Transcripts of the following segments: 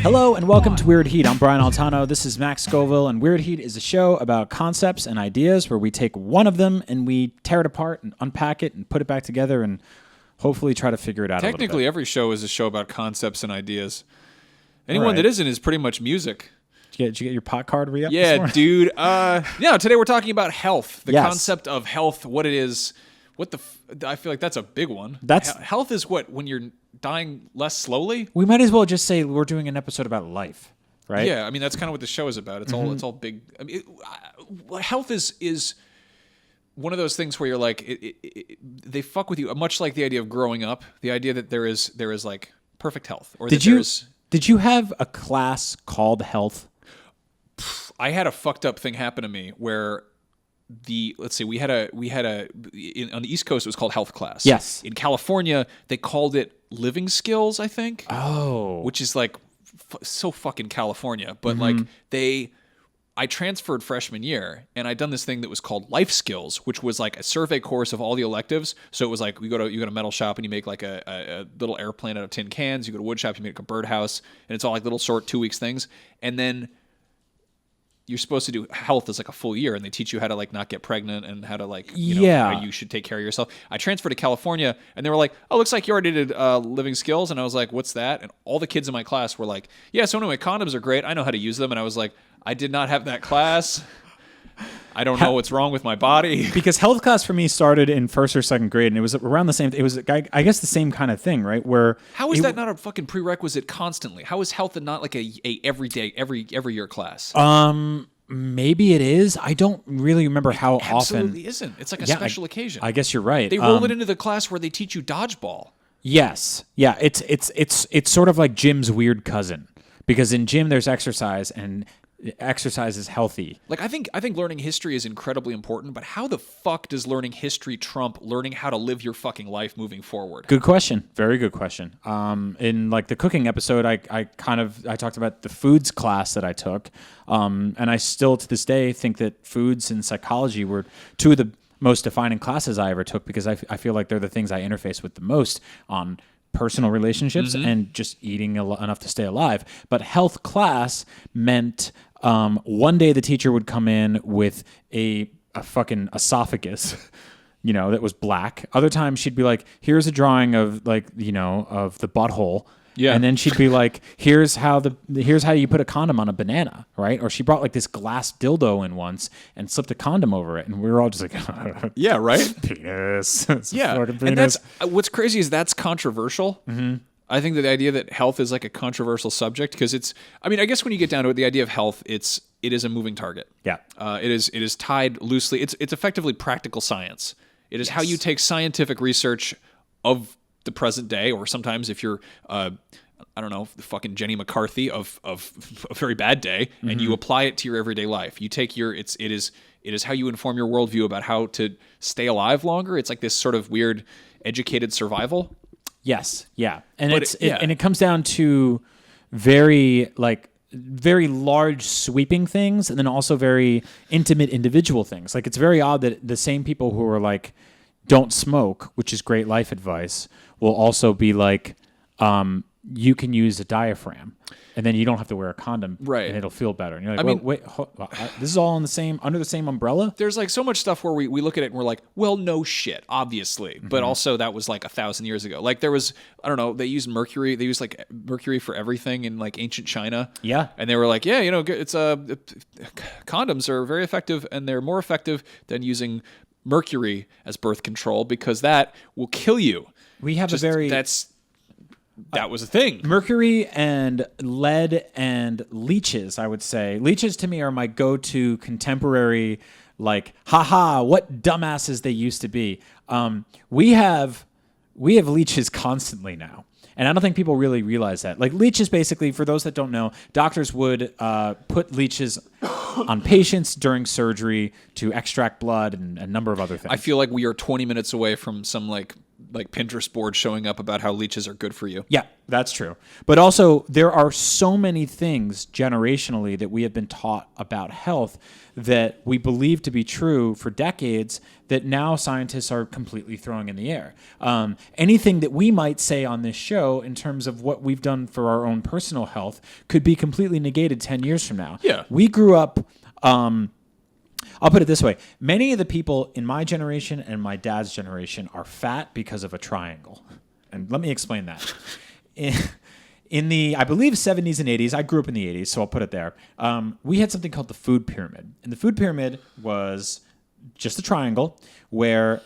Hello and welcome to Weird Heat. I'm Brian Altano. This is Max Scoville, and Weird Heat is a show about concepts and ideas where we take one of them and we tear it apart and unpack it and put it back together and hopefully try to figure it out. Technically, every show is a show about concepts and ideas. Anyone that isn't is pretty much music. Did you get your pot card re-up? Yeah, dude. Today we're talking about health, the concept of health, what it is. I feel like that's a big one. Health is what, when you're dying less slowly? We might as well just say we're doing an episode about life, right? Yeah, I mean that's kind of what the show is about. It's all big. I mean, health is one of those things where you're like they fuck with you, much like the idea of growing up. The idea that there is like perfect health, or did you have a class called health? I had a fucked up thing happen to me where on the East Coast it was called health class. Yes. In California they called it living skills, I think. Oh. Which is like so fucking California, but I transferred freshman year and I'd done this thing that was called life skills, which was like a survey course of all the electives. So it was like you go to a metal shop and you make like a little airplane out of tin cans. You go to a wood shop, you make a birdhouse, and it's all like little short 2 weeks things. And then you're supposed to do health as like a full year, and they teach you how to like not get pregnant and how to like, how you should take care of yourself. I transferred to California and they were like, oh, looks like you already did living skills. And I was like, what's that? And all the kids in my class were like, yeah, so anyway, condoms are great. I know how to use them. And I was like, I did not have that class. I don't know what's wrong with my body. Because health class for me started in first or second grade, and it was around the same. It was, I guess, the same kind of thing, right? Where how is that not a fucking prerequisite constantly? How is health and not like a everyday, every year class? Maybe it is. I don't really remember how often. Absolutely isn't. It's like a special occasion. I guess you're right. They roll it into the class where they teach you dodgeball. Yes. Yeah. It's sort of like gym's weird cousin, because in gym there's exercise, and exercise is healthy. Like I think learning history is incredibly important, but how the fuck does learning history trump learning how to live your fucking life moving forward? Good question. Very good question. In like the cooking episode, I talked about the foods class that I took, and I still to this day think that foods and psychology were two of the most defining classes I ever took, because I feel like they're the things I interface with the most on personal relationships and just eating enough to stay alive. But health class meant one day the teacher would come in with a fucking esophagus, that was black. Other times she'd be like, here's a drawing of of the butthole. Yeah. And then she'd be like, here's how you put a condom on a banana, right? Or she brought like this glass dildo in once and slipped a condom over it, and we were all just like, yeah, right? Penis. Yeah. And that's what's crazy is that's controversial. Mm-hmm. I think that the idea that health is like a controversial subject, because I guess when you get down to it, the idea of health, it is a moving target. Yeah. It is tied loosely. It's effectively practical science. It is how you take scientific research of the present day, or sometimes if you're I don't know, the fucking Jenny McCarthy of a very bad day, and you apply it to your everyday life. You take it is how you inform your worldview about how to stay alive longer. It's like this sort of weird educated survival. Yes, yeah. And it comes down to very large sweeping things, and then also very intimate individual things. Like, it's very odd that the same people who are like, don't smoke, which is great life advice, will also be like, you can use a diaphragm, and then you don't have to wear a condom, right? And it'll feel better. And you're like, this is all under the same umbrella? There's like so much stuff where we look at it and we're like, well, no shit, obviously. But also that was like 1,000 years ago. Like there was, I don't know, they used mercury. They used like mercury for everything in like ancient China. Yeah. And they were like, yeah, it's condoms are very effective, and they're more effective than using mercury as birth control, because that will kill you. We have that was a thing. Mercury and lead and leeches, I would say. Leeches to me are my go-to contemporary, like, haha, what dumbasses they used to be. We have leeches constantly now. And I don't think people really realize that. Like, leeches, basically, for those that don't know, doctors would put leeches on patients during surgery to extract blood and a number of other things. I feel like we are 20 minutes away from some, like, like Pinterest boards showing up about how leeches are good for you. Yeah, that's true. But also, there are so many things generationally that we have been taught about health that we believe to be true for decades that now scientists are completely throwing in the air. Anything that we might say on this show in terms of what we've done for our own personal health could be completely negated 10 years from now. Yeah. We grew up... I'll put it this way. Many of the people in my generation and my dad's generation are fat because of a triangle. And let me explain that. In the, I believe, 70s and 80s, I grew up in the 80s, so I'll put it there, we had something called the food pyramid. And the food pyramid was just a triangle where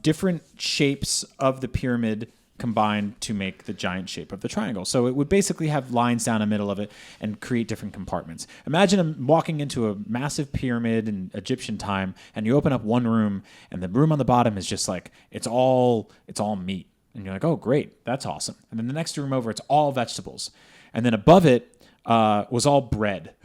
different shapes of the pyramid combined to make the giant shape of the triangle. So it would basically have lines down the middle of it and create different compartments. Imagine I'm walking into a massive pyramid in Egyptian time, and you open up one room, and the room on the bottom is just like, it's all meat. And you're like, oh, great, that's awesome. And then the next room over, it's all vegetables. And then above it was all bread,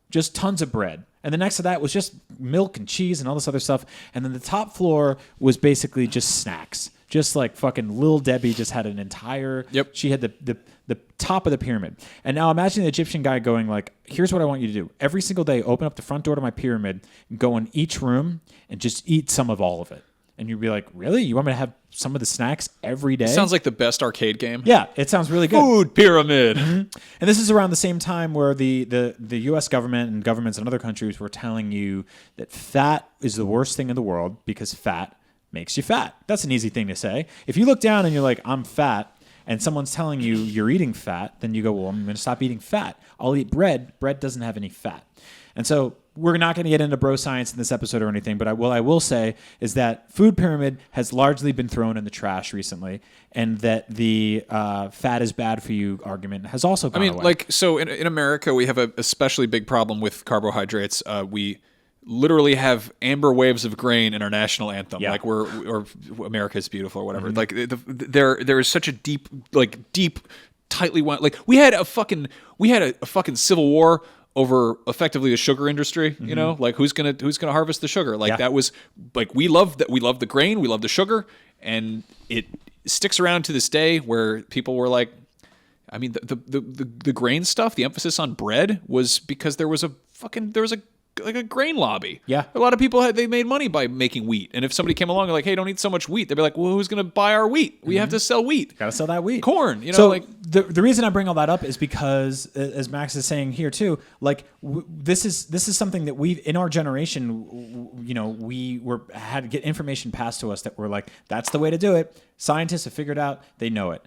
just tons of bread. And the next to that was just milk and cheese and all this other stuff. And then the top floor was basically just snacks. Just like fucking Lil Debbie just had an entire... Yep. She had the top of the pyramid. And now imagine the Egyptian guy going like, here's what I want you to do. Every single day, open up the front door to my pyramid, go in each room, and just eat some of all of it. And you'd be like, really? You want me to have some of the snacks every day? Sounds like the best arcade game. Yeah, it sounds really good. Food pyramid. Mm-hmm. And this is around the same time where the U.S. government and governments in other countries were telling you that fat is the worst thing in the world because fat makes you fat. That's an easy thing to say. If you look down and you're like, I'm fat, and someone's telling you you're eating fat, then you go, well, I'm going to stop eating fat. I'll eat bread. Bread doesn't have any fat. And so we're not going to get into bro science in this episode or anything, but what I will say is that food pyramid has largely been thrown in the trash recently, and that the fat is bad for you argument has also gone away. Like, so in America, we have a especially big problem with carbohydrates. We literally have amber waves of grain in our national anthem. Yeah. Like or America is beautiful or whatever. Mm-hmm. Like there is such a deep, tightly wound. Like we had a fucking civil war over effectively the sugar industry. Mm-hmm. You know, like who's gonna harvest the sugar? Like that was like we love the grain, we love the sugar, and it sticks around to this day where people were like, I mean, the grain stuff, the emphasis on bread was because there was a grain lobby. Yeah. A lot of people they made money by making wheat. And if somebody came along and like, hey, don't eat so much wheat, they'd be like, well, who's going to buy our wheat? We have to sell wheat. Got to sell that wheat. Corn, you know, so like the reason I bring all that up is because, as Max is saying here too, like this is something that in our generation, you know, we had to get information passed to us that were like, that's the way to do it. Scientists have figured out, they know it.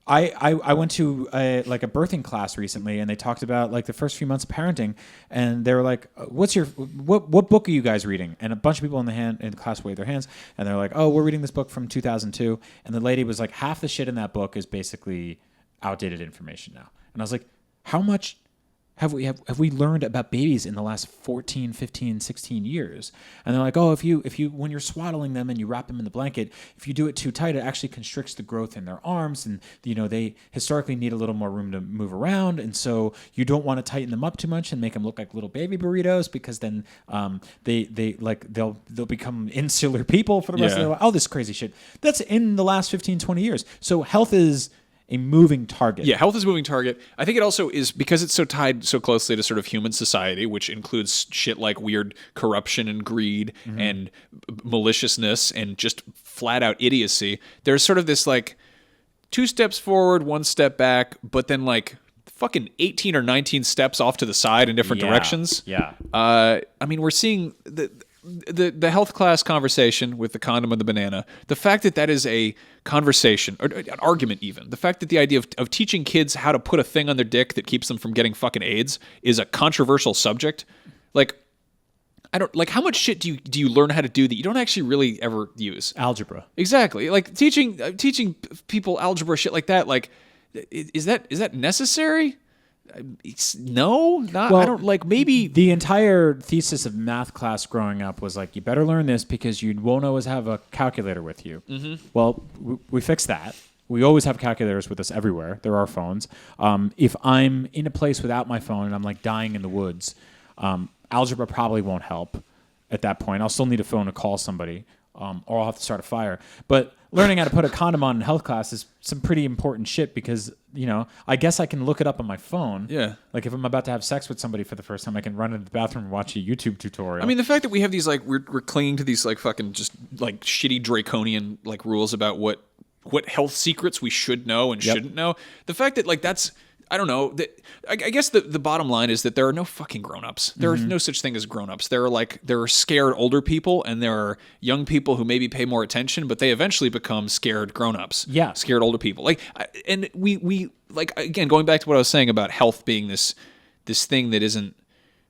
I went to a birthing class recently, and they talked about like the first few months of parenting, and they were like, what book are you guys reading? And a bunch of people in the class waved their hands, and they're like, oh, we're reading this book from 2002. And the lady was like, half the shit in that book is basically outdated information now. And I was like, how much have we learned about babies in the last 14, 15, 16 years? And they're like, oh, if you when you're swaddling them and you wrap them in the blanket, if you do it too tight, it actually constricts the growth in their arms, and you know they historically need a little more room to move around, and so you don't want to tighten them up too much and make them look like little baby burritos, because then they'll become insular people for the rest of their life. All this crazy shit. That's in the last 15, 20 years. So health is a moving target. Yeah, health is a moving target. I think it also is because it's so tied so closely to sort of human society, which includes shit like weird corruption and greed and maliciousness and just flat out idiocy. There's sort of this like 2 steps forward, 1 step back, but then like fucking 18 or 19 steps off to the side in different directions. Yeah. I mean, we're seeing the health class conversation with the condom and the banana, the fact that is a conversation, or an argument even, the fact that the idea of teaching kids how to put a thing on their dick that keeps them from getting fucking AIDS is a controversial subject. Like, I don't, like, how much shit do you learn how to do that you don't actually really ever use? Algebra. Exactly. Like, teaching people algebra shit like that, like, is that necessary? No, not. Well, I don't like. Maybe the entire thesis of math class growing up was like, you better learn this because you won't always have a calculator with you. Mm-hmm. Well, we fixed that. We always have calculators with us everywhere. There are phones. If I'm in a place without my phone and I'm like dying in the woods, algebra probably won't help at that point. I'll still need a phone to call somebody. or I'll have to start a fire. But learning how to put a condom on in health class is some pretty important shit because, I guess I can look it up on my phone. Yeah. Like if I'm about to have sex with somebody for the first time, I can run into the bathroom and watch a YouTube tutorial. I mean, the fact that we have these, like, we're clinging to these, like, fucking just, like, shitty draconian, like, rules about what health secrets we should know and shouldn't know. The fact that, like, that's... I don't know. I guess the bottom line is that there are no fucking grown-ups. There are no such thing as grown-ups. There are scared older people, and there are young people who maybe pay more attention, but they eventually become scared grown-ups. Yeah. Scared older people. Like, and we like, again, going back to what I was saying about health being this thing that isn't,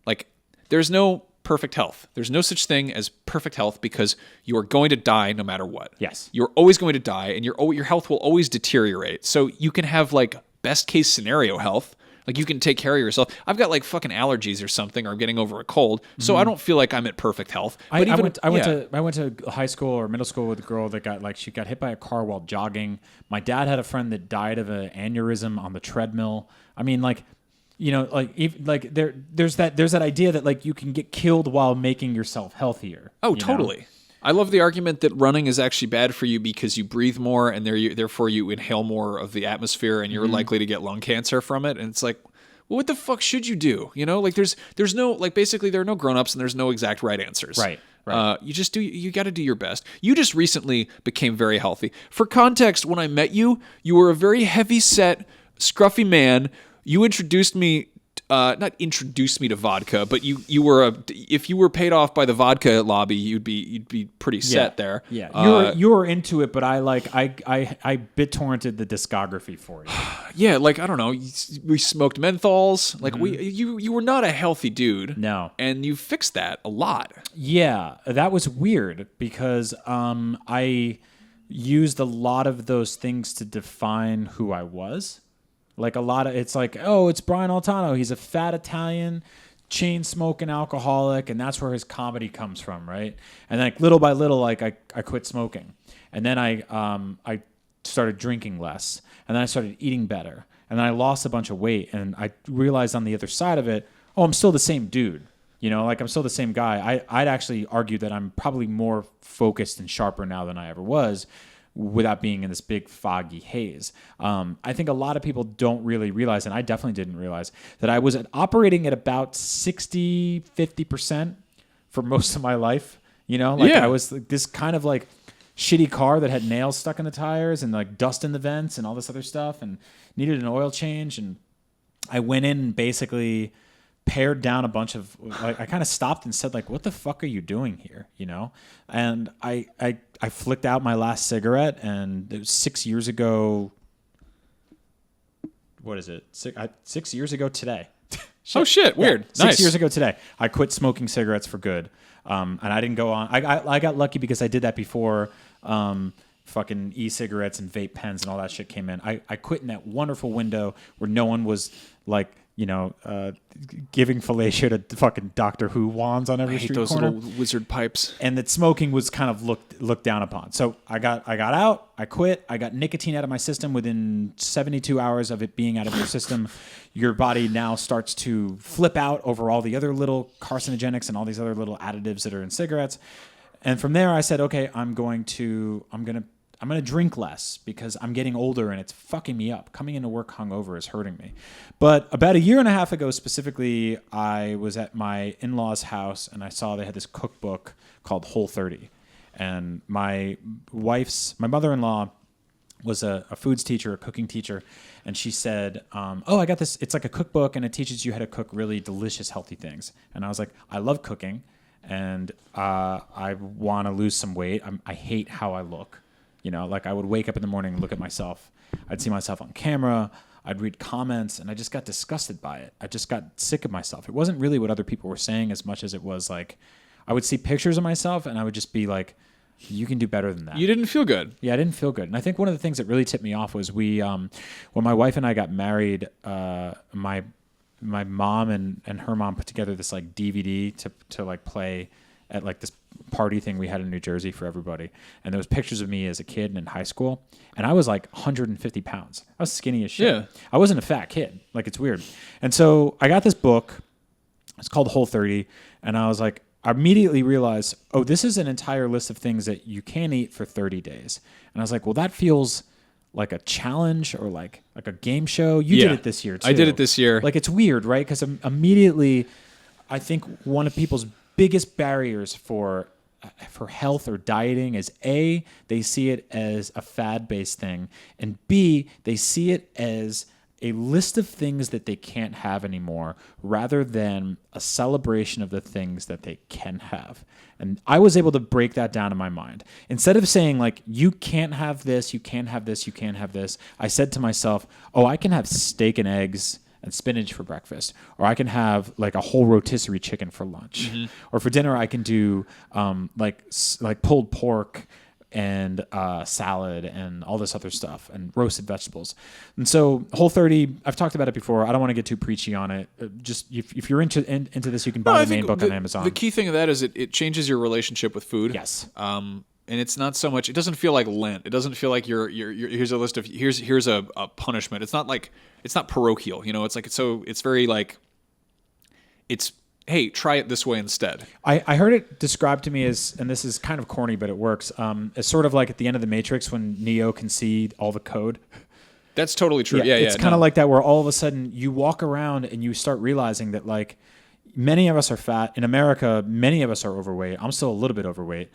like, there's no perfect health. There's no such thing as perfect health because you are going to die no matter what. Yes. You're always going to die, and your health will always deteriorate. So you can have, like, best case scenario health. Like, you can take care of yourself. I've got, like, fucking allergies or something, or I'm getting over a cold, so I don't feel like I'm at perfect health. But I went to high school or middle school with a girl that she got hit by a car while jogging. My dad had a friend that died of an aneurysm on the treadmill. I mean, like, there's that idea that, like, you can get killed while making yourself healthier. Oh, totally. I love the argument that running is actually bad for you because you breathe more and therefore you inhale more of the atmosphere and you're likely to get lung cancer from it. And it's like, well, what the fuck should you do? Like, there's no, like, basically there are no grown-ups and there's no exact right answers. Right. You got to do your best. You just recently became very healthy. For context, when I met you, you were a very heavy set, scruffy man. You introduced me not introduced me to vodka, but you were if you were paid off by the vodka lobby, you'd be pretty set there. Yeah, you were into it, but I BitTorrented the discography for you. Yeah, like, I don't know, we smoked menthols. Like, you were not a healthy dude. No, and you fixed that a lot. Yeah, that was weird because I used a lot of those things to define who I was. Like, it's like, oh, it's Brian Altano. He's a fat Italian, chain-smoking alcoholic, and that's where his comedy comes from, right? And, like, little by little, like, I quit smoking. And then I started drinking less. And then I started eating better. And then I lost a bunch of weight. And I realized on the other side of it, oh, I'm still the same dude. Like, I'm still the same guy. I'd actually argue that I'm probably more focused and sharper now than I ever was, without being in this big foggy haze. I think a lot of people don't really realize, and I definitely didn't realize, that I was operating at about 50% for most of my life. I was like this kind of, like, shitty car that had nails stuck in the tires and, like, dust in the vents and all this other stuff and needed an oil change. And I went in and basically pared down a bunch of, like, I kind of stopped and said, like, what the fuck are you doing here? And I flicked out my last cigarette, and it was 6 years ago. What is it? 6 years ago today. Oh shit! Weird. Yeah, 6 years ago today, I quit smoking cigarettes for good, and I didn't go on. I got lucky because I did that before fucking e-cigarettes and vape pens and all that shit came in. I quit in that wonderful window where no one was, like, giving fellatio to fucking Doctor Who wands on every street those corner. little wizard pipes. And that smoking was kind of looked down upon. So I got out, I quit, I got nicotine out of my system within 72 hours of it being out of your system. Your body now starts to flip out over all the other little carcinogenics and all these other little additives that are in cigarettes. And from there I said, okay, I'm going to drink less because I'm getting older and it's fucking me up. Coming into work hungover is hurting me. But about a year and a half ago specifically, I was at my in-laws' house and I saw they had this cookbook called Whole30. And my mother-in-law was a foods teacher, a cooking teacher. And she said, I got this. It's like a cookbook and it teaches you how to cook really delicious, healthy things. And I was like, I love cooking and I want to lose some weight. I hate how I look. Like, I would wake up in the morning and look at myself. I'd see myself on camera. I'd read comments, and I just got disgusted by it. I just got sick of myself. It wasn't really what other people were saying as much as it was, like, I would see pictures of myself, and I would just be like, you can do better than that. You didn't feel good. Yeah, I didn't feel good. And I think one of the things that really tipped me off was when my wife and I got married, my mom and her mom put together this, like, DVD to like play at, like, this party thing we had in New Jersey for everybody. And there was pictures of me as a kid and in high school. And I was like 150 pounds. I was skinny as shit. Yeah. I wasn't a fat kid. Like, it's weird. And so I got this book. It's called Whole30. And I was like, I immediately realized, oh, this is an entire list of things that you can eat for 30 days. And I was like, well, that feels like a challenge or like a game show. You did it this year too. I did it this year. Like, it's weird, right? Because immediately, I think one of people's biggest barriers for health or dieting is A, they see it as a fad-based thing, and B, they see it as a list of things that they can't have anymore rather than a celebration of the things that they can have. And I was able to break that down in my mind. Instead of saying like, you can't have this, you can't have this, you can't have this, I said to myself, oh, I can have steak and eggs and spinach for breakfast, or I can have like a whole rotisserie chicken for lunch, or for dinner I can do like pulled pork and salad and all this other stuff and roasted vegetables. And so Whole30, I've talked about it before. I don't want to get too preachy on it. Just if you're into this, you can buy the main book on Amazon. The key thing of that is it changes your relationship with food. Yes. And it's not so much. It doesn't feel like Lent. It doesn't feel like you're here's a list of here's a punishment. It's not parochial. You know, it's very like it's. Hey, try it this way instead. I heard it described to me as, and this is kind of corny, but it works, as sort of like at the end of the Matrix when Neo can see all the code. That's totally true. Yeah, It's kind of like that, where all of a sudden you walk around and you start realizing that like many of us are fat. In America, many of us are overweight. I'm still a little bit overweight.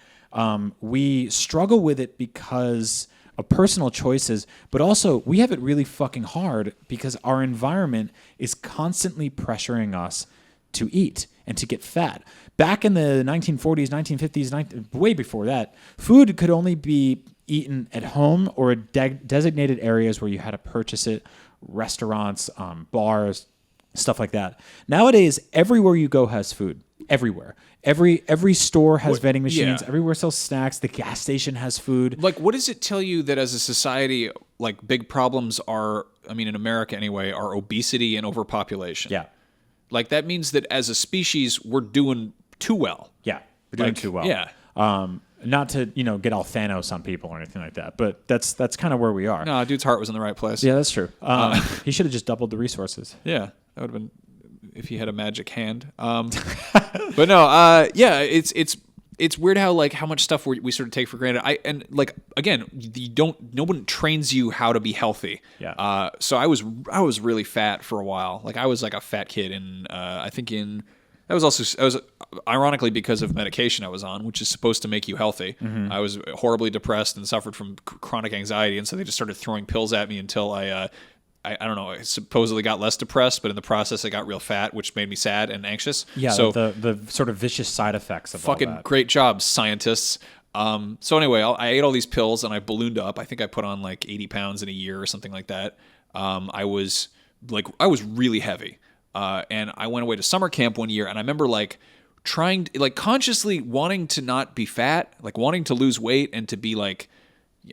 We struggle with it because of personal choices, but also we have it really fucking hard because our environment is constantly pressuring us to eat and to get fat. Back in the 1940s, 1950s, way before that, food could only be eaten at home or at designated areas where you had to purchase it, restaurants, bars, stuff like that. Nowadays, everywhere you go has food. Everywhere. Every store has vending machines. Yeah. Everywhere sells snacks. The gas station has food. Like, what does it tell you that as a society, like, big problems are, I mean, in America anyway, are obesity and overpopulation? Yeah. Like, that means that as a species, we're doing too well. Yeah. We're doing too well. Yeah. Not to, get all Thanos on people or anything like that, but that's kind of where we are. No, dude's heart was in the right place. Yeah, that's true. He should have just doubled the resources. Yeah, that would have been if he had a magic hand. But no, yeah, it's weird how much stuff we sort of take for granted. No one trains you how to be healthy. Yeah. So I was really fat for a while. Like I was like a fat kid, and I was ironically because of medication I was on, which is supposed to make you healthy. Mm-hmm. I was horribly depressed and suffered from chronic anxiety, and so they just started throwing pills at me until I don't know, I supposedly got less depressed, but in the process I got real fat, which made me sad and anxious. Yeah, so the sort of vicious side effects of all fucking that. great job, scientists. So anyway, I ate all these pills and I ballooned up. I think I put on like 80 pounds in a year or something like that. I was really heavy. And I went away to summer camp one year, and I remember like trying to, like consciously wanting to not be fat, like wanting to lose weight and to be like,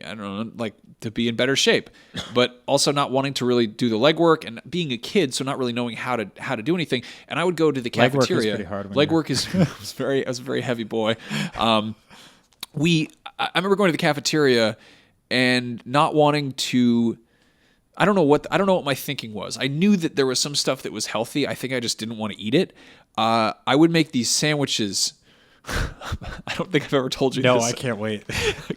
I don't know, like to be in better shape, but also not wanting to really do the legwork and being a kid, so not really knowing how to do anything. And I would go to the cafeteria. Legwork is pretty hard. Legwork is I was a very heavy boy. I remember going to the cafeteria and not wanting to. I don't know what my thinking was. I knew that there was some stuff that was healthy. I think I just didn't want to eat it. I would make these sandwiches. I don't think I've ever told you this. No, I can't wait.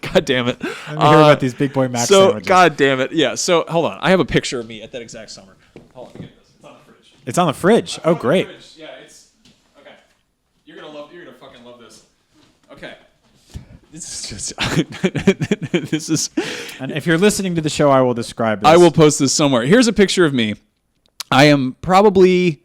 God damn it. Let me hear about these Big Boy Mac sandwiches. God damn it. Yeah, so hold on. I have a picture of me at that exact summer. Hold on, let me get this. It's on the fridge. It's on the fridge. Oh, great. Yeah, it's okay. You're gonna fucking love this. Okay. This is just this is. And if you're listening to the show, I will describe this. I will post this somewhere. Here's a picture of me. I am probably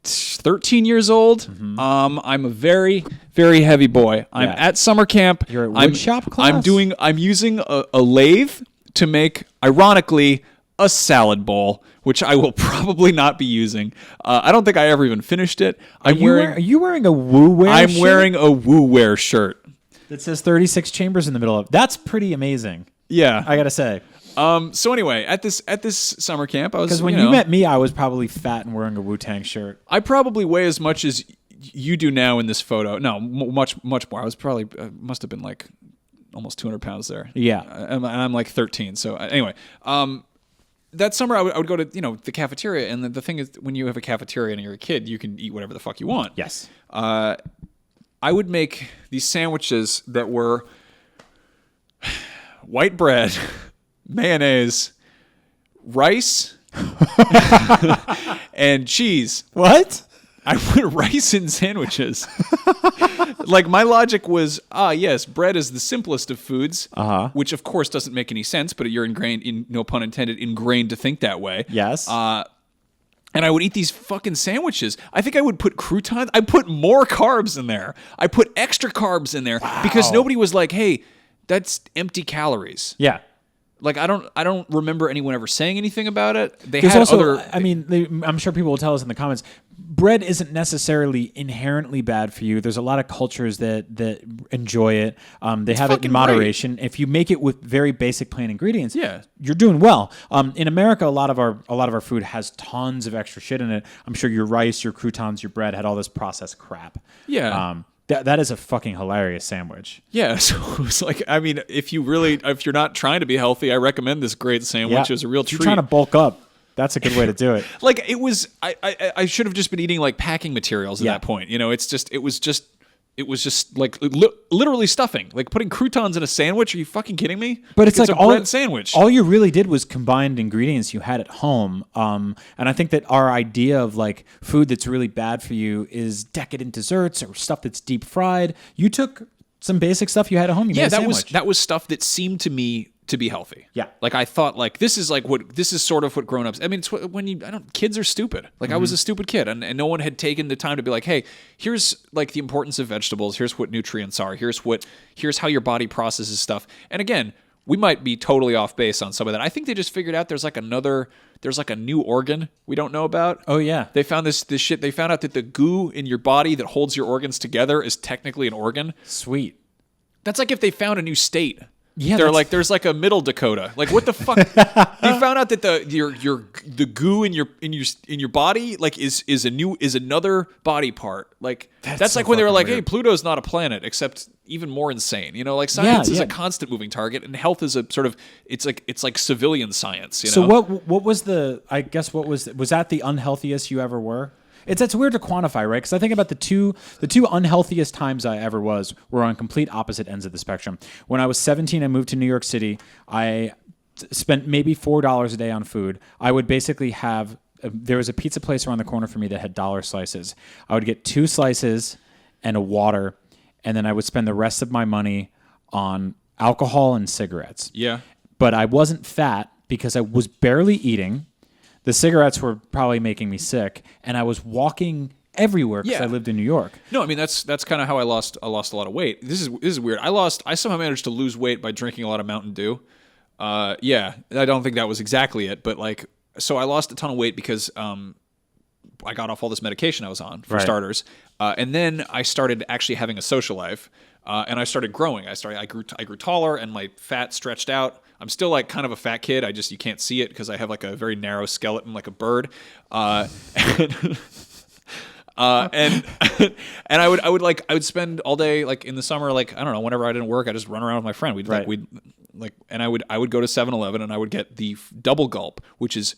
13 years old. Mm-hmm. I'm a very, very heavy boy. I'm at summer camp. You're at wood shop class? I'm using a lathe to make, ironically, a salad bowl, which I will probably not be using. I don't think I ever even finished it. Are you wearing a woo-wear shirt? I'm wearing a woo-wear shirt. That says 36 chambers in the middle of. That's pretty amazing. Yeah. I gotta say. So anyway, at this summer camp, I was, because when you met me, I was probably fat and wearing a Wu-Tang shirt. I probably weigh as much as you do now in this photo. No, much more. I was probably must have been like almost 200 pounds there. Yeah, and I'm like 13. So anyway, that summer I would go to the cafeteria, and the thing is, when you have a cafeteria and you're a kid, you can eat whatever the fuck you want. Yes. I would make these sandwiches that were white bread, mayonnaise, rice, and cheese. What? I put rice in sandwiches. Like, my logic was, yes, bread is the simplest of foods, which of course doesn't make any sense, but you're ingrained, no pun intended, ingrained to think that way. Yes. And I would eat these fucking sandwiches. I think I would put croutons. I put more carbs in there. I put extra carbs in there because nobody was like, hey, that's empty calories. Yeah. Like, I don't remember anyone ever saying anything about it. They There's had also, other. I mean, I'm sure people will tell us in the comments. Bread isn't necessarily inherently bad for you. There's a lot of cultures that enjoy it. They have it in moderation. If you make it with very basic plain ingredients, you're doing well. In America, a lot of our food has tons of extra shit in it. I'm sure your rice, your croutons, your bread had all this processed crap. Yeah. That is a fucking hilarious sandwich. Yeah, so it's like, I mean, if you're not trying to be healthy, I recommend this great sandwich. It was a real treat. If you're trying to bulk up, that's a good way to do it. Like, it was, I should have just been eating like packing materials at that point. You know, it was just like literally stuffing. Like, putting croutons in a sandwich. Are you fucking kidding me? But it's like a bread sandwich. All you really did was combined ingredients you had at home. And I think that our idea of like food that's really bad for you is decadent desserts or stuff that's deep fried. You took some basic stuff you had at home. You made a sandwich. that was stuff that seemed to me to be healthy. Yeah. Like, I thought, like, this is sort of what grown-ups, I mean, it's kids are stupid. Like, I was a stupid kid, and no one had taken the time to be like, hey, here's like the importance of vegetables. Here's what nutrients are. Here's how your body processes stuff. And again, we might be totally off base on some of that. I think they just figured out there's like a new organ we don't know about. Oh yeah. They found this shit. They found out that the goo in your body that holds your organs together is technically an organ. Sweet. That's like if they found a new state. Yeah, they're like, there's like a middle Dakota. Like, what the fuck? They found out that the goo in your body like is another body part. Like, that's so like when they were like, weird. hey, Pluto's not a planet, except even more insane. You know, like, science is a constant moving target, and health is a sort of it's like civilian science. You know? So what was was that the unhealthiest you ever were? It's weird to quantify, right? Because I think about the two unhealthiest times I ever were on complete opposite ends of the spectrum. When I was 17, I moved to New York City. I spent maybe $4 a day on food. I would basically have there was a pizza place around the corner for me that had dollar slices. I would get 2 slices and a water, and then I would spend the rest of my money on alcohol and cigarettes. Yeah. But I wasn't fat because I was barely eating. The cigarettes were probably making me sick, and I was walking everywhere because I lived in New York. No, I mean that's kind of how I lost a lot of weight. This is weird. I somehow managed to lose weight by drinking a lot of Mountain Dew. I don't think that was exactly it, but like, so I lost a ton of weight because I got off all this medication I was on, for starters, and then I started actually having a social life, and I started growing. I grew taller, and my fat stretched out. I'm still like kind of a fat kid. You can't see it because I have like a very narrow skeleton, like a bird. And I would spend all day, like in the summer, like, I don't know, whenever I didn't work, I just run around with my friend. I would go to 7-Eleven and I would get the double gulp, which is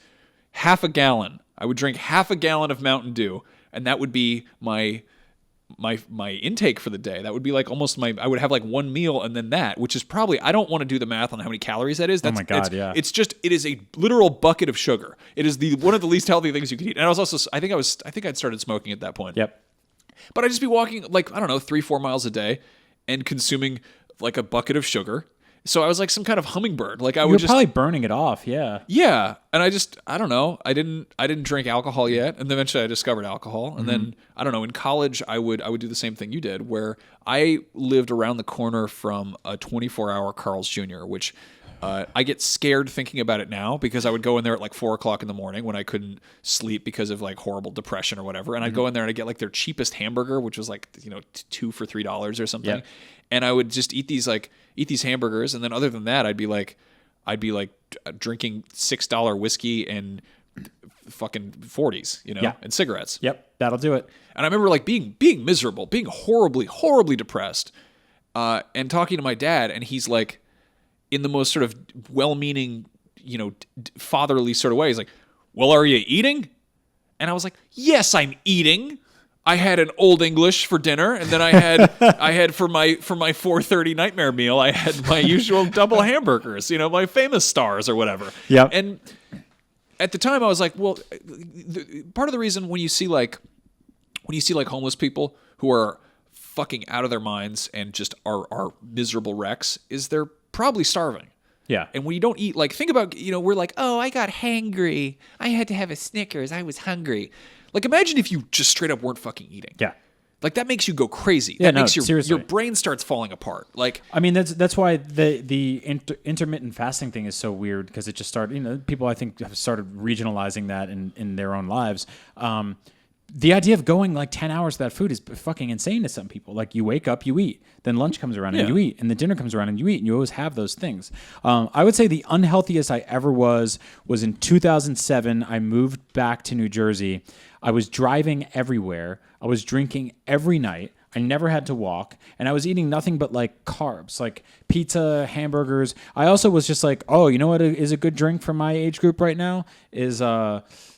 half a gallon. I would drink half a gallon of Mountain Dew, and that would be my intake for the day. That would be like almost I would have like one meal and then that, which is probably, I don't want to do the math on how many calories that is. Oh my God, yeah. It is a literal bucket of sugar. It is one of the least healthy things you could eat. And I think I'd started smoking at that point. Yep. But I'd just be walking like, I don't know, 3-4 miles a day and consuming like a bucket of sugar. So I was like some kind of hummingbird. Like, You're probably burning it off, yeah. Yeah, and I don't know. I didn't drink alcohol yet, and eventually I discovered alcohol. And then I don't know. In college, I would do the same thing you did, where I lived around the corner from a 24-hour Carl's Jr., which I get scared thinking about it now because I would go in there at like 4:00 in the morning when I couldn't sleep because of like horrible depression or whatever, and I'd go in there and I'd get like their cheapest hamburger, which was like 2 for $3 or something, and I would just eat these hamburgers, and then other than that, I'd be like drinking $6 whiskey and fucking 40s, and cigarettes. Yep, that'll do it. And I remember like being miserable, being horribly depressed, and talking to my dad, and he's like, in the most sort of well-meaning, fatherly sort of way, he's like, "Well, are you eating?" And I was like, "Yes, I'm eating. I had an Old English for dinner, and then I had for my 4:30 nightmare meal, I had my usual double hamburgers, my famous stars or whatever. Yep. And at the time, I was like, well, part of the reason when you see like homeless people who are fucking out of their minds and just are miserable wrecks is they're probably starving. Yeah. And when you don't eat, like, think about, we're like, oh, I got hangry. I had to have a Snickers. I was hungry. Like, imagine if you just straight up weren't fucking eating. Yeah. Like, that makes you go crazy. Yeah, that makes seriously. your brain starts falling apart. Like, I mean, that's why the intermittent fasting thing is so weird, because it just started, people I think have started regionalizing that in their own lives. The idea of going like 10 hours without food is fucking insane to some people. Like, you wake up, you eat, then lunch comes around and you eat, and the dinner comes around and you eat, and you always have those things. I would say the unhealthiest I ever was in 2007. I moved back to New Jersey. I was driving everywhere. I was drinking every night. I never had to walk, and I was eating nothing but like carbs, like pizza, hamburgers. I also was just like, oh, you know what is a good drink for my age group right now is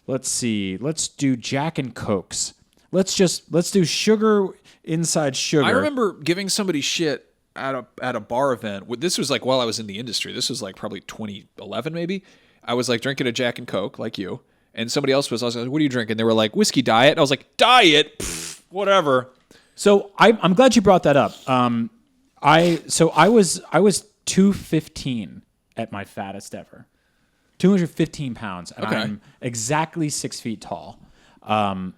let's see, let's do Jack and Cokes. Let's do sugar inside sugar. I remember giving somebody shit at a bar event. This was like while I was in the industry. This was like probably 2011 maybe. I was like drinking a Jack and Coke like you, and somebody else was. I was like, what are you drinking? They were like, whiskey diet. And I was like, diet? Pfft, whatever. So I'm glad you brought that up. I was 215 at my fattest ever, 215 pounds, and I'm exactly 6 feet tall. I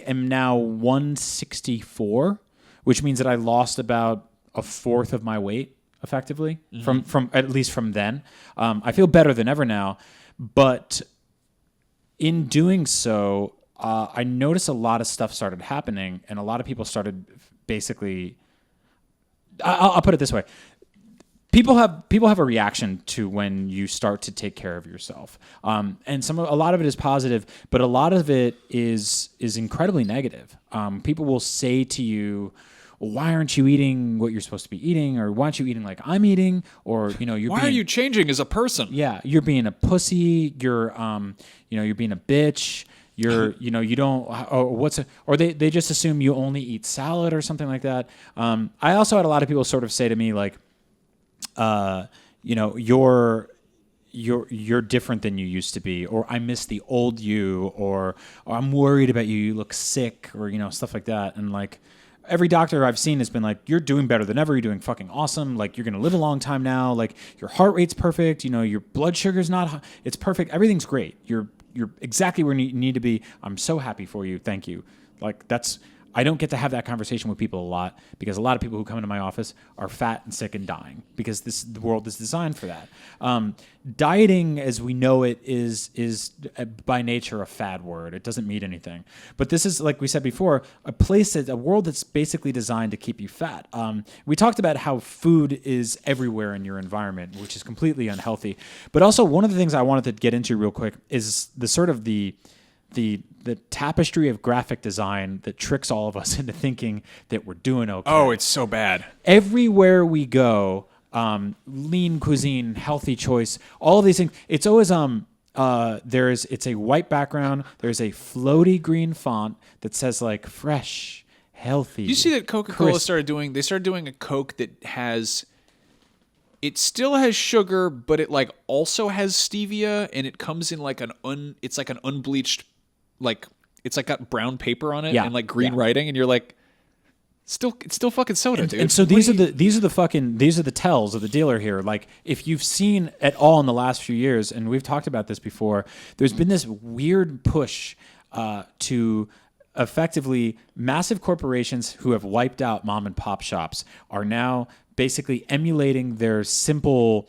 am now 164, which means that I lost about a fourth of my weight, effectively, from at least from then. I feel better than ever now, but in doing so, I noticed a lot of stuff started happening, and a lot of people started basically. I'll put it this way: people have a reaction to when you start to take care of yourself, and a lot of it is positive, but a lot of it is incredibly negative. People will say to you, well, why aren't you eating what you're supposed to be eating? Or why aren't you eating like I'm eating? Or, why are you changing as a person? Yeah, you're being a pussy. You're being a bitch. You don't, or they just assume you only eat salad or something like that. I also had a lot of people sort of say to me like, you're different than you used to be, or I miss the old you, or I'm worried about you. You look sick, or, stuff like that. And like, every doctor I've seen has been like, you're doing better than ever. You're doing fucking awesome. Like, you're going to live a long time now. Like, your heart rate's perfect. Your blood sugar's it's perfect. Everything's great. You're exactly where you need to be. I'm so happy for you. Thank you. Like, I don't get to have that conversation with people a lot, because a lot of people who come into my office are fat and sick and dying, because the world is designed for that. Dieting, as we know it, is by nature a fad word. It doesn't mean anything. But this is, like we said before, a world that's basically designed to keep you fat. We talked about how food is everywhere in your environment, which is completely unhealthy. But also, one of the things I wanted to get into real quick is the sort of the tapestry of graphic design that tricks all of us into thinking that we're doing okay. Oh, it's so bad. Everywhere we go, lean cuisine, healthy choice, all of these things. It's always it's a white background. There's a floaty green font that says like fresh, healthy. You see that Coca-Cola started doing a Coke that it still has sugar, but it like also has stevia, and it comes in like it's like an unbleached, like it's like got brown paper on it and like green writing, and you're like, it's still fucking soda, dude. And so these are the tells of the dealer here. Like, if you've seen at all in the last few years, and we've talked about this before, there's been this weird push to effectively massive corporations who have wiped out mom and pop shops are now basically emulating their simple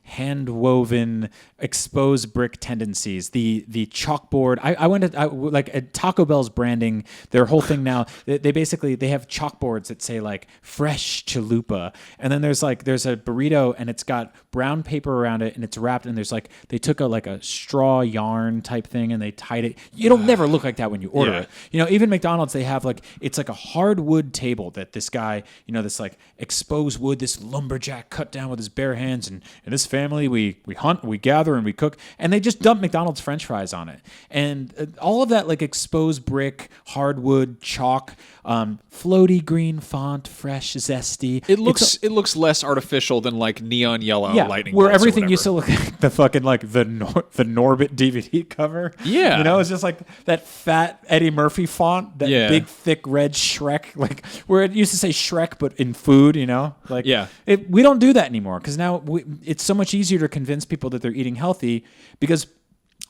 hand-woven exposed brick tendencies. The chalkboard. I went to like at Taco Bell's branding. Their whole thing now. They have chalkboards that say like fresh chalupa, and then there's a burrito, and it's got brown paper around it, and it's wrapped. And there's like they took a straw yarn type thing, and they tied it. It'll never look like that when you order it. Even McDonald's, they have like it's like a hardwood table that this guy, this like exposed exposed wood, this lumberjack cut down with his bare hands. And in this family, we hunt, we gather, and we cook. And they just dump McDonald's French fries on it. And all of that, like exposed brick, hardwood, chalk, floaty green font, fresh, zesty. It looks less artificial than like neon yellow lightning where bolts everything used to look like the fucking like the Norbit DVD cover. Yeah, you know, it's just like that fat Eddie Murphy font, that big thick red Shrek, like where it used to say Shrek but in food. You know, like we don't do that anymore because now it's so much easier to convince people that they're eating healthy because.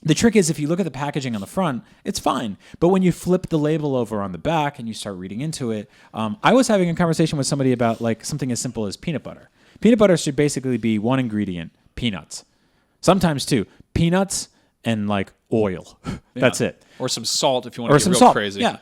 The trick is if you look at the packaging on the front, it's fine. But when you flip the label over on the back and you start reading into it, I was having a conversation with somebody about like something as simple as peanut butter. Peanut butter should basically be one ingredient, peanuts. Sometimes two, peanuts and like oil. That's it. Or some salt if you want to get real crazy. Yeah.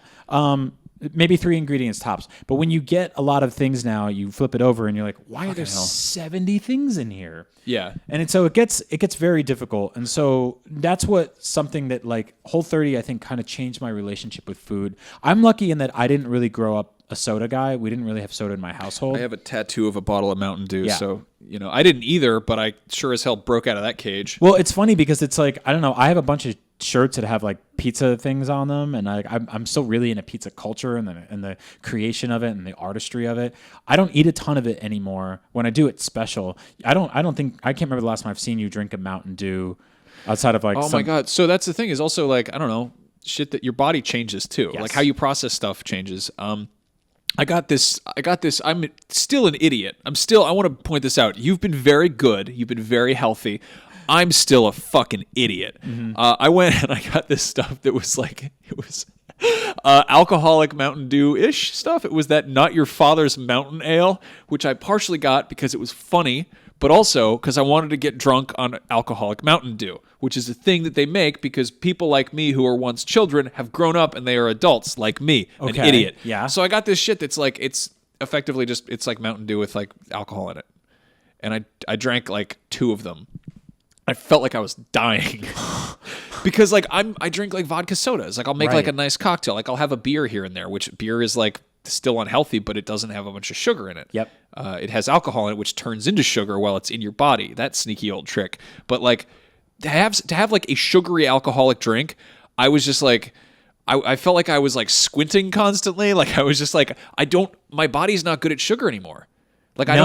Maybe 3 ingredients tops. But when you get a lot of things now, you flip it over and you're like, why are there 70 things in here? Yeah. And so it gets very difficult. And so that's something that like Whole30, I think, kind of changed my relationship with food. I'm lucky in that I didn't really grow up a soda guy. We didn't really have soda in my household. I have a tattoo of a bottle of Mountain Dew. So, you know, I didn't either, but I sure as hell broke out of that cage. Well, it's funny because it's like, I don't know, I have a bunch of shirts that have like pizza things on them, and I'm still really into pizza culture and the creation of it and the artistry of it. I don't eat a ton of it anymore. When I do, it's special. I can't remember the last time I've seen you drink a Mountain Dew outside of like. Oh my god! So that's the thing is also like I don't know shit that your body changes too. Yes. Like how you process stuff changes. I got this. I'm still an idiot. I want to point this out. You've been very good. You've been very healthy. I'm still a fucking idiot. Mm-hmm. I went and I got this stuff that was like, it was alcoholic Mountain Dew-ish stuff. It was that Not Your Father's Mountain Ale, which I partially got because it was funny, but also because I wanted to get drunk on alcoholic Mountain Dew, which is a thing that they make because people like me who were once children have grown up and they are adults like me, an idiot. Yeah. So I got this shit that's like, it's effectively just, it's like Mountain Dew with like alcohol in it. And I drank like 2 of them. I felt like I was dying because like I drink like vodka sodas. Like I'll make like a nice cocktail. Like I'll have a beer here and there, which beer is like still unhealthy, but it doesn't have a bunch of sugar in it. Yep. It has alcohol in it, which turns into sugar while it's in your body. That sneaky old trick. But like to have like a sugary alcoholic drink, I was just like, I felt like I was like squinting constantly. Like I was just like, my body's not good at sugar anymore. Like I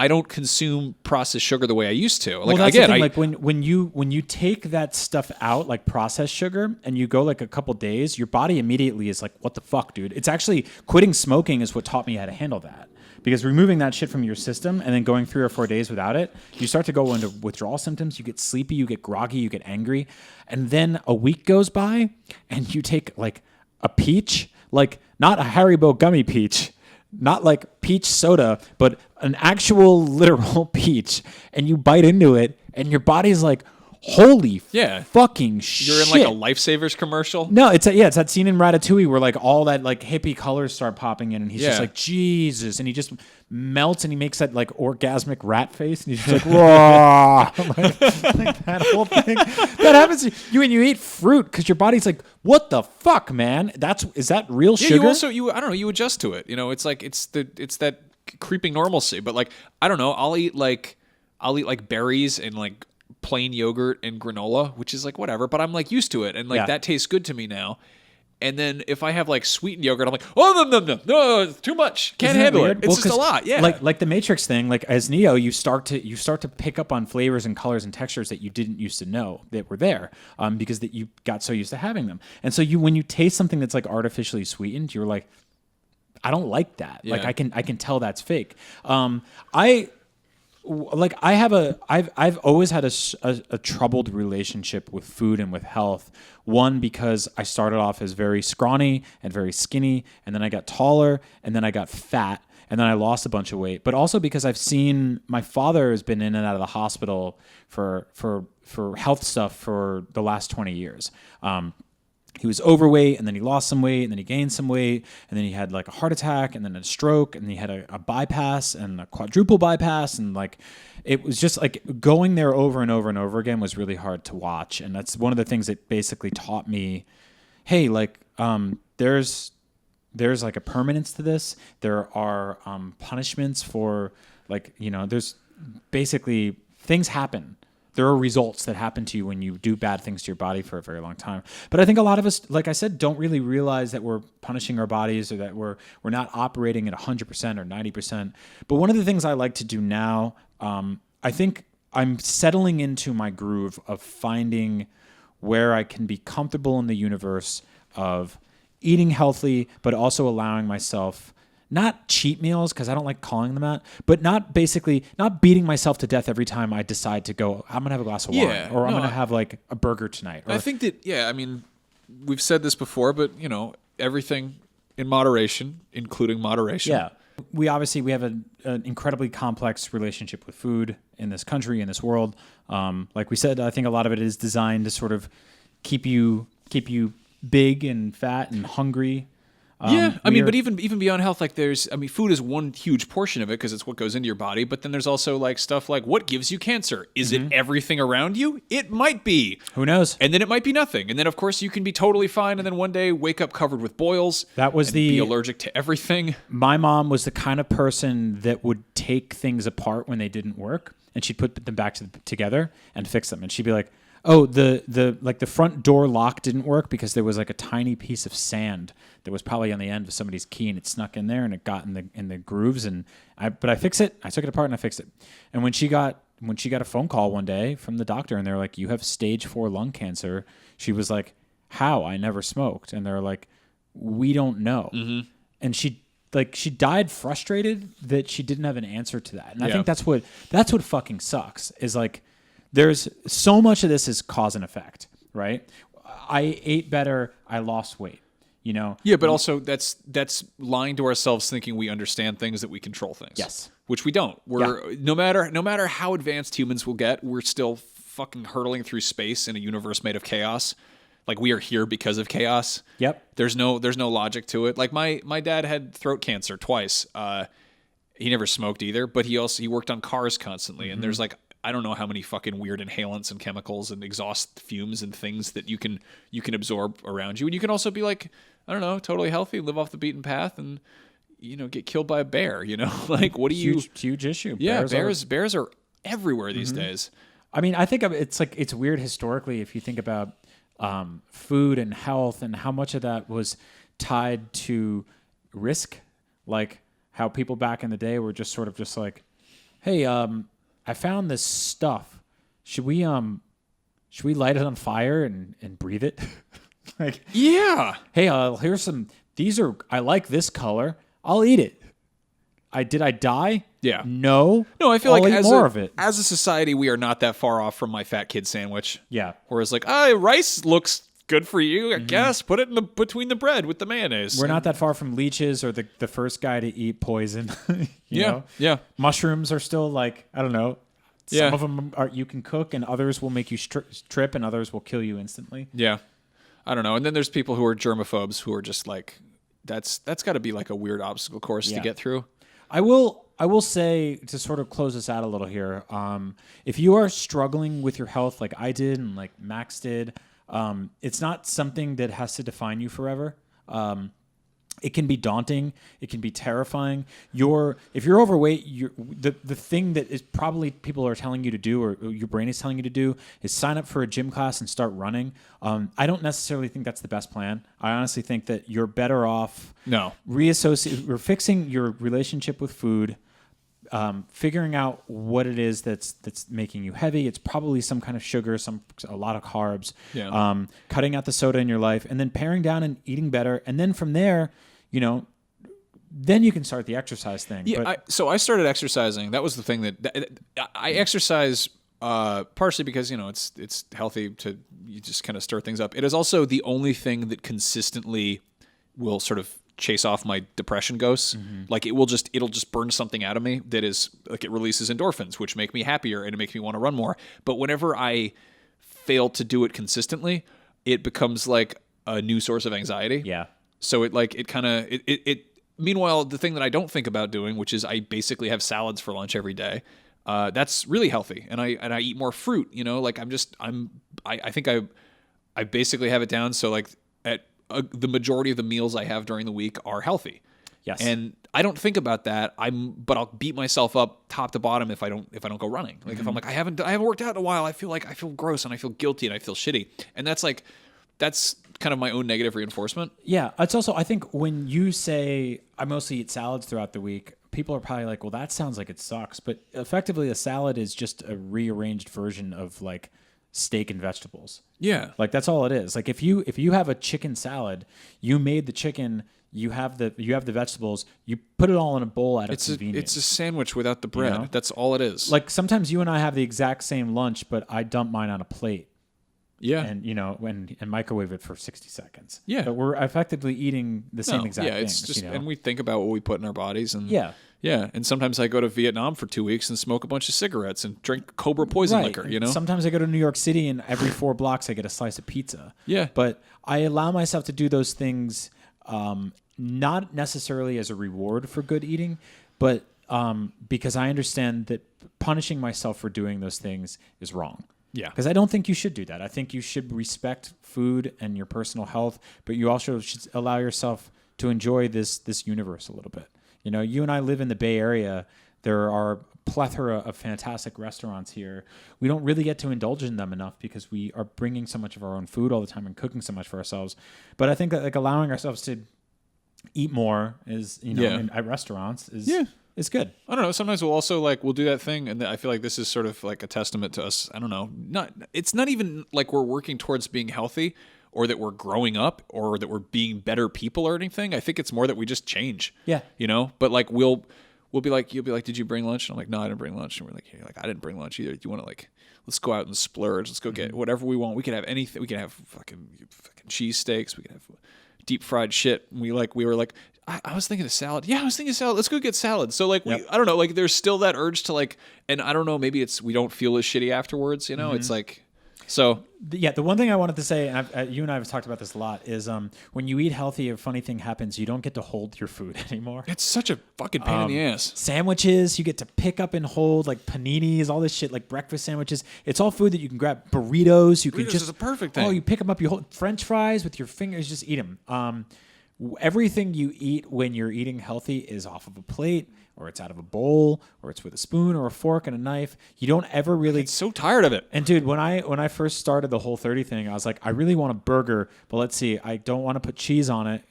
don't consume processed sugar the way I used to. Like well, that's again, the thing. Like when you take that stuff out, like processed sugar, and you go like a couple days, your body immediately is like, "What the fuck, dude?" It's actually quitting smoking is what taught me how to handle that. Because removing that shit from your system and then going 3 or 4 days without it, you start to go into withdrawal symptoms. You get sleepy, you get groggy, you get angry, and then a week goes by, and you take like a peach, like not a Haribo gummy peach. Not like peach soda, but an actual literal peach, and you bite into it, and your body's like, holy fucking shit. You're in like a Lifesavers commercial? No, it's that scene in Ratatouille where like all that like hippie colors start popping in, and he's just like, Jesus, and he just melts, and he makes that like orgasmic rat face, and he's just like, raw. like that whole thing. That happens to you when you eat fruit, because your body's like, what the fuck, man? Is that real sugar? You I don't know, you adjust to it. You know, it's like it's that creeping normalcy. But like, I don't know, I'll eat like berries and like plain yogurt and granola, which is like whatever, but I'm like used to it, and like that tastes good to me now. And then if I have like sweetened yogurt, I'm like, oh no, it's too much. Can't handle it. It's just a lot. Yeah. Like the Matrix thing, like as Neo, you start to pick up on flavors and colors and textures that you didn't used to know that were there, because that you got so used to having them. And so when you taste something that's like artificially sweetened, you're like, I don't like that. Yeah. Like I can tell that's fake. I've always had a troubled relationship with food and with health. One, because I started off as very scrawny and very skinny, and then I got taller, and then I got fat, and then I lost a bunch of weight. But also because I've seen my father has been in and out of the hospital for health stuff for the last 20 years. He was overweight, and then he lost some weight, and then he gained some weight, and then he had like a heart attack, and then a stroke, and he had a bypass and a quadruple bypass, and like it was just like going there over and over and over again was really hard to watch. And that's one of the things that basically taught me, hey, like there's there's like a permanence to this. There are punishments for like, there's basically things happen. There are results that happen to you when you do bad things to your body for a very long time. But I think a lot of us, like I said, don't really realize that we're punishing our bodies or that we're not operating at 100% or 90%. But one of the things I like to do now, I think I'm settling into my groove of finding where I can be comfortable in the universe of eating healthy, but also allowing myself not cheat meals, because I don't like calling them that, but not beating myself to death every time I decide to go, I'm going to have a glass of wine, or I'm going to have like a burger tonight. Or, I think that, we've said this before, but, everything in moderation, including moderation. Yeah. We have an incredibly complex relationship with food in this country, in this world. Like we said, I think a lot of it is designed to sort of keep you big and fat and hungry. But even beyond health, like food is one huge portion of it because it's what goes into your body. But then there's also like stuff like what gives you cancer? Is it everything around you? It might be. Who knows? And then it might be nothing. And then of course you can be totally fine, and then one day wake up covered with boils. Be allergic to everything. My mom was the kind of person that would take things apart when they didn't work, and she'd put them back together and fix them. And she'd be like, "Oh, the front door lock didn't work because there was like a tiny piece of sand that was probably on the end of somebody's key, and it snuck in there and it got in the grooves. But I fixed it. I took it apart and I fixed it. And when she got a phone call one day from the doctor and they're like, "You have stage 4 lung cancer," she was like, "How? I never smoked." And they're like, "We don't know." Mm-hmm. And she died frustrated that she didn't have an answer to that. And I think that's what fucking sucks is like, there's so much of this is cause and effect, right? I ate better. I lost weight, Yeah, but also that's lying to ourselves, thinking we understand things, that we control things. Yes. Which we don't. No matter how advanced humans will get, we're still fucking hurtling through space in a universe made of chaos. Like we are here because of chaos. Yep. There's no logic to it. Like my dad had throat cancer twice. He never smoked either, but he worked on cars constantly, and there's like, I don't know how many fucking weird inhalants and chemicals and exhaust fumes and things that you can absorb around you. And you can also be like, I don't know, totally healthy, live off the beaten path, and get killed by a bear. Like what do you? Huge issue. Yeah, bears are everywhere these days. I mean, I think it's weird historically if you think about food and health and how much of that was tied to risk, like how people back in the day were just sort of just like, hey, I found this stuff. Should we light it on fire and breathe it? Like, yeah. Hey, here's some. I like this color. I'll eat it. Did I die? Yeah. No. I feel I'll like eat more of it. As a society, we are not that far off from my fat kid sandwich. Yeah. Whereas like, rice looks good for you, I guess. Put it between the bread with the mayonnaise. We're not that far from leeches or the first guy to eat poison. you know? Yeah. Mushrooms are still like, I don't know. Some of them you can cook, and others will make you trip, and others will kill you instantly. Yeah. I don't know. And then there's people who are germaphobes who are just like, that's got to be like a weird obstacle course to get through. I will say, to sort of close this out a little here, if you are struggling with your health like I did and like Max did, it's not something that has to define you forever. It can be daunting. It can be terrifying. If you're overweight, the thing that is probably people are telling you to do, or your brain is telling you to do, is sign up for a gym class and start running. I don't necessarily think that's the best plan. I honestly think that you're better off fixing your relationship with food, figuring out what it is that's making you heavy. It's probably some kind of sugar, a lot of carbs. Yeah. Cutting out the soda in your life, and then paring down and eating better, and then from there, then you can start the exercise thing. Yeah. So I started exercising. That was the thing that I exercise partially because it's healthy to you just kind of stir things up. It is also the only thing that consistently will sort of chase off my depression ghosts. Mm-hmm. Like it'll just burn something out of me that is like, it releases endorphins, which make me happier and it makes me want to run more. But whenever I fail to do it consistently, it becomes like a new source of anxiety. Yeah. So meanwhile, the thing that I don't think about doing, which is I basically have salads for lunch every day. That's really healthy. And I eat more fruit, like I think I basically have it down. So like the majority of the meals I have during the week are healthy. Yes. And I don't think about that. But I'll beat myself up top to bottom if I don't go running. Like if I'm like, I haven't worked out in a while, I feel gross and I feel guilty and I feel shitty. And that's kind of my own negative reinforcement. Yeah. It's also, I think when you say I mostly eat salads throughout the week, people are probably like, well, that sounds like it sucks. But effectively a salad is just a rearranged version of like steak and vegetables. Yeah. Like that's all it is. Like if you have a chicken salad, you made the chicken, you have the vegetables, you put it all in a bowl out of convenience. It's a sandwich without the bread. You know? That's all it is. Like sometimes you and I have the exact same lunch, but I dump mine on a plate. Yeah. And and microwave it for 60 seconds. Yeah. But we're effectively eating the same exact thing. It's just and we think about what we put in our bodies and yeah. Yeah, and sometimes I go to Vietnam for 2 weeks and smoke a bunch of cigarettes and drink Cobra poison liquor, you know? Sometimes I go to New York City and every 4 blocks I get a slice of pizza. Yeah. But I allow myself to do those things not necessarily as a reward for good eating, but because I understand that punishing myself for doing those things is wrong. Yeah. Because I don't think you should do that. I think you should respect food and your personal health, but you also should allow yourself to enjoy this universe a little bit. You know, you and I live in the Bay Area. There are a plethora of fantastic restaurants here. We don't really get to indulge in them enough because we are bringing so much of our own food all the time and cooking so much for ourselves. But I think that like allowing ourselves to eat more is, at restaurants is good. I don't know. Sometimes we'll also we'll do that thing, and I feel like this is sort of like a testament to us. I don't know. It's not even like we're working towards being healthy, or that we're growing up, or that we're being better people or anything. I think it's more that we just change. Yeah. You know? But like we'll be like, you'll be like, did you bring lunch? And I'm like, no, I didn't bring lunch. And we're like, hey, I didn't bring lunch either. Do you want to let's go out and splurge. Let's go get whatever we want. We can have anything. We can have fucking cheesesteaks. We can have deep fried shit. And we were like, I was thinking of salad. Yeah, I was thinking of salad. Let's go get salad. So I don't know, there's still that urge to and I don't know, maybe it's, we don't feel as shitty afterwards, you know? It's like, so. Yeah, the one thing I wanted to say, and you and I have talked about this a lot, is when you eat healthy, a funny thing happens. You don't get to hold your food anymore. It's such a fucking pain in the ass. Sandwiches, you get to pick up and hold, like paninis, all this shit, like breakfast sandwiches. It's all food that you can grab. Burritos, you can just. Is a perfect thing. Oh, you pick them up, you hold French fries with your fingers, just eat them. Everything you eat when you're eating healthy is off of a plate, or it's out of a bowl, or it's with a spoon or a fork and a knife. You don't ever really. It's so tired of it. And dude, when I first started the Whole30 thing, I was like, I really want a burger, but let's see, I don't want to put cheese on it.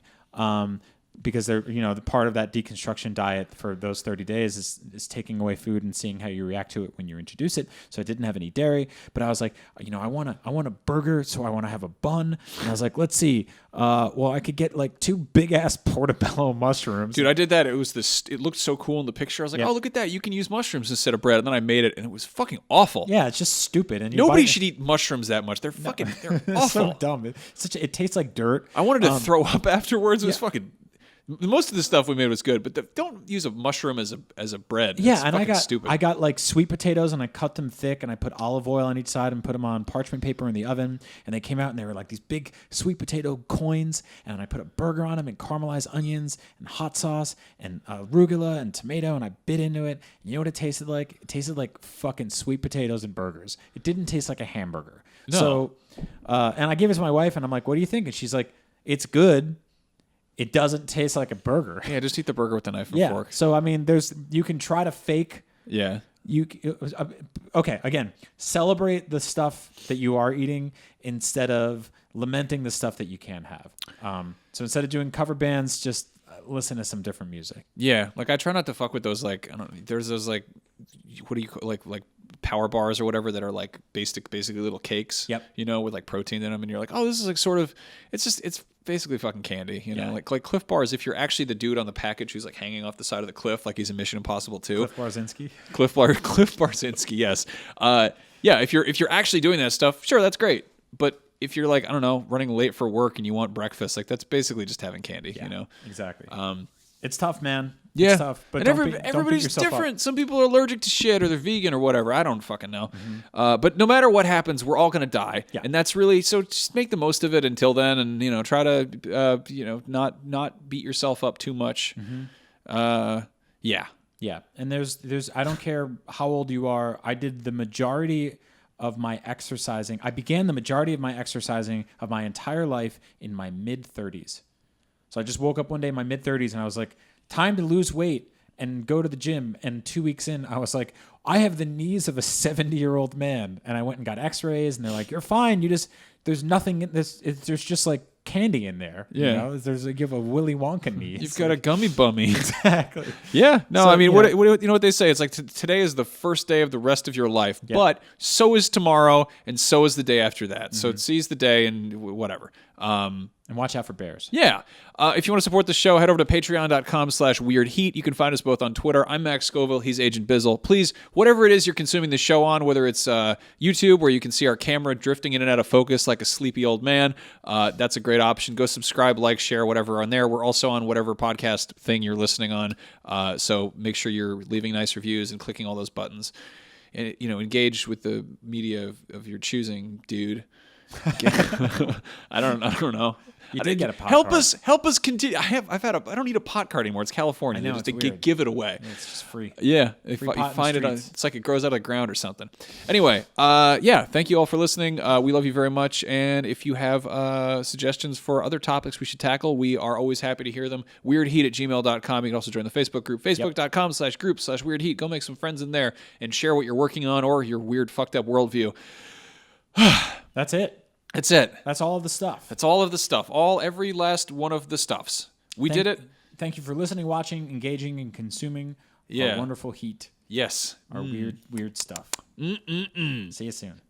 Because they're, the part of that deconstruction diet for those 30 days is taking away food and seeing how you react to it when you introduce it. So I didn't have any dairy, but I was like, I want a burger, so I want to have a bun. And I was like, let's see, well, I could get 2 big ass portobello mushrooms. Dude, I did that. It looked so cool in the picture. I was like, oh, look at that. You can use mushrooms instead of bread. And then I made it, and it was fucking awful. Yeah, it's just stupid. And nobody should eat mushrooms that much. They're they're awful. So dumb. It tastes like dirt. I wanted to throw up afterwards. It was fucking. Most of the stuff we made was good, but don't use a mushroom as a bread. Yeah, it's and stupid. I got sweet potatoes, and I cut them thick, and I put olive oil on each side and put them on parchment paper in the oven, and they came out and they were like these big sweet potato coins, and I put a burger on them and caramelized onions and hot sauce and arugula and tomato, and I bit into it. And you know what it tasted like? It tasted like fucking sweet potatoes and burgers. It didn't taste like a hamburger. No. So, and I gave it to my wife, and I'm like, what do you think? And she's like, it's good. It doesn't taste like a burger. Yeah, just eat the burger with a knife and fork. So I mean, you can try to fake. Yeah. Okay. Again, celebrate the stuff that you are eating instead of lamenting the stuff that you can have. So instead of doing cover bands, just listen to some different music. Yeah, I try not to fuck with those. I don't know. There's those what do you call like power bars or whatever that are basically little cakes. Yep. With protein in them, and you're like, oh, this is sort of. It's basically fucking candy. You know, like Cliff Bars. If you're actually the dude on the package who's hanging off the side of the cliff, like he's in Mission Impossible 2. Cliff Barzinski. Cliff Barzinski. Yes. Yeah. If you're actually doing that stuff, sure, that's great. But if you're I don't know, running late for work and you want breakfast, that's basically just having candy. Yeah, exactly. It's tough, man. Yeah, it's tough, but everybody's different. Some people are allergic to shit, or they're vegan, or whatever. I don't fucking know. But no matter what happens, we're all gonna die, and that's really so. Just make the most of it until then, and try to not beat yourself up too much. Yeah. And there's I don't care how old you are. I did the majority of my exercising. I began the majority of my exercising of my entire life in my mid-30s. So I just woke up one day in my mid-30s and I was like, time to lose weight and go to the gym. And 2 weeks in, I was like, I have the knees of a 70-year-old man. And I went and got x-rays and they're like, you're fine. There's nothing in this. There's just like candy in there. Yeah. You know? You have a Willy Wonka knee. You've got a gummy bummy. Exactly. Yeah. No, So, I mean, you know- what you know what they say? It's like today is the first day of the rest of your life, but so is tomorrow, and so is the day after that. So seize the day and whatever. And watch out for bears. Yeah. If you want to support the show, head over to patreon.com/weirdheat. You can find us both on Twitter. I'm Max Scoville. He's Agent Bizzle. Please, whatever it is you're consuming the show on, whether it's YouTube, where you can see our camera drifting in and out of focus like a sleepy old man, that's a great option. Go subscribe, like, share, whatever on there. We're also on whatever podcast thing you're listening on. So make sure you're leaving nice reviews and clicking all those buttons. And, engage with the media of your choosing, dude. I don't know. You did get a pot help card. Help us continue. I don't need a pot card anymore. It's California. I know, They just it's weird. give it away. It's just free. Yeah, if Free you pot in the find it, streets. it's like it grows out of the ground or something. Anyway, thank you all for listening. We love you very much. And if you have suggestions for other topics we should tackle, we are always happy to hear them. weirdheat@gmail.com. You can also join the Facebook group, facebook.com/group/weirdheat. Go make some friends in there and share what you're working on or your weird, fucked up worldview. That's it. That's it. That's all of the stuff. That's all of the stuff. Every last one of the stuffs. We did it. Thank you for listening, watching, engaging, and consuming our wonderful heat. Yes. Our weird stuff. See you soon.